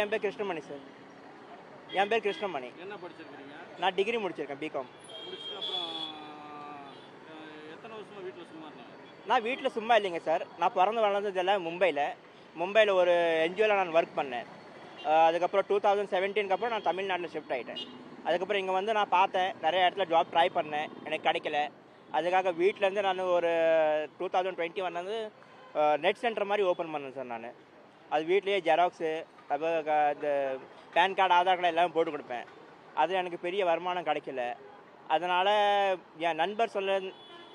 என் பேர் கிருஷ்ணமணி சார். என் பேர் கிருஷ்ணமணி. என்ன படிச்சிருக்கீங்க? நான் டிகிரி முடிச்சிருக்கேன், பிகாம். முடிச்சுட்டு அப்புறம் எத்தனை வருஷமா வீட்டில் சும்மா இருந்தீங்க? நான் வீட்டில் சும்மா இல்லைங்க சார். நான் பிறந்து வளர்ந்ததெல்லாம் மும்பையில் ஒரு என்ஜிஓவில் நான் ஒர்க் பண்ணேன். அதுக்கப்புறம் 2017 அப்புறம் நான் தமிழ்நாட்டில் ஷிஃப்ட் ஆகிட்டேன். அதுக்கப்புறம் இங்கே வந்து நான் பார்த்தேன், நிறைய இடத்துல ஜாப் ட்ரை பண்ணேன், எனக்கு கிடைக்கல. அதுக்காக வீட்டிலேருந்து நான் ஒரு 2021 வந்து நெட் சென்டர் மாதிரி ஓப்பன் பண்ணேன் சார். நான் அது வீட்லேயே ஜெராக்ஸு, அப்புறம் இந்த பேன் கார்டு, ஆதார் கார்டு எல்லாம் போட்டு கொடுப்பேன். அது எனக்கு பெரிய வருமானம் கிடைக்கல. அதனால் என்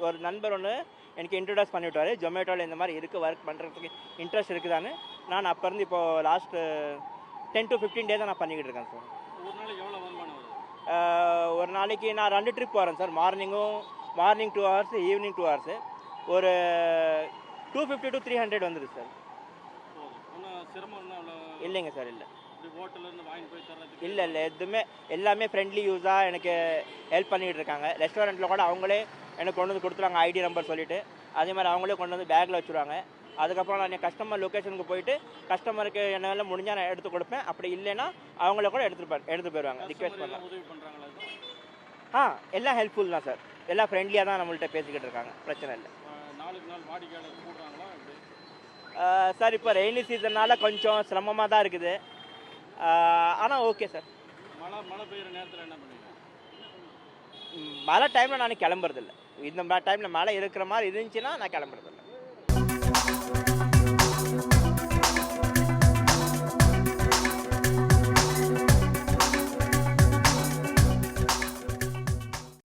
ஒரு நண்பர் ஒன்று எனக்கு இன்ட்ரடியூஸ் பண்ணிவிட்டார். ஜொமேட்டோவில் இந்த மாதிரி இருக்குது, ஒர்க் பண்ணுறதுக்கு இன்ட்ரெஸ்ட் இருக்குதான்னு. நான் அப்போ இருந்து இப்போது லாஸ்ட்டு 10 to 15 டேஸ் தான் நான் பண்ணிக்கிட்டு இருக்கேன் சார். ஒரு நாளைக்கு எவ்வளோ வருமானம் வருது? ஒரு நாளைக்கு நான் 2 ட்ரிப் வரேன் sir. Morning 2 hours, evening 2 hours. ஒரு 250 to 300 வந்துடுது சார். ஒன்றும் சிரமம் இல்லைங்க சார், இல்லை. ஹோட்டலேருந்து வாங்கி போய் தர்றதுக்கு இல்லை எதுவுமே, எல்லாமே ஃப்ரெண்ட்லி யூஸாக எனக்கு ஹெல்ப் பண்ணிகிட்டு இருக்காங்க. ரெஸ்டாரண்ட்டில் கூட அவங்களே எனக்கு கொண்டு வந்து கொடுத்துருவாங்க, ஐடி நம்பர் சொல்லிவிட்டு. அதே மாதிரி அவங்களே கொண்டு வந்து பேக்கில் வச்சுருவாங்க. அதுக்கப்புறம் நான் என் கஸ்டமர் லொக்கேஷனுக்கு போயிட்டு கஸ்டமருக்கு என்னால் முடிஞ்சால் நான் எடுத்து கொடுப்பேன். அப்படி இல்லைன்னா அவங்கள கூட எடுத்து போயிடுவாங்க. ரிக்வெஸ்ட் பண்ணலாம். உதவி பண்ணுறாங்களா? எல்லாம் ஹெல்ப்ஃபுல் தான் சார். எல்லாம் ஃப்ரெண்ட்லியாக தான் நம்மள்கிட்ட பேசிக்கிட்டு இருக்காங்க, பிரச்சனை இல்லை. நாளுக்கு நாள் வாடிக்கையாளர் கூடுறாங்களா? சார் இப்போ ரெய்னி சீசன்னால் கொஞ்சம் சிரமமாக தான் இருக்குது. ஆனால் ஓகே சார். மழை பெய்யுற நேரத்தில் என்ன பண்ணுவீங்க? மழை டைமில் நான் கிளம்புறதில்ல. இந்த டைமில் மழை இருக்கிற மாதிரி இருந்துச்சுன்னா நான் கிளம்புறதில்ல.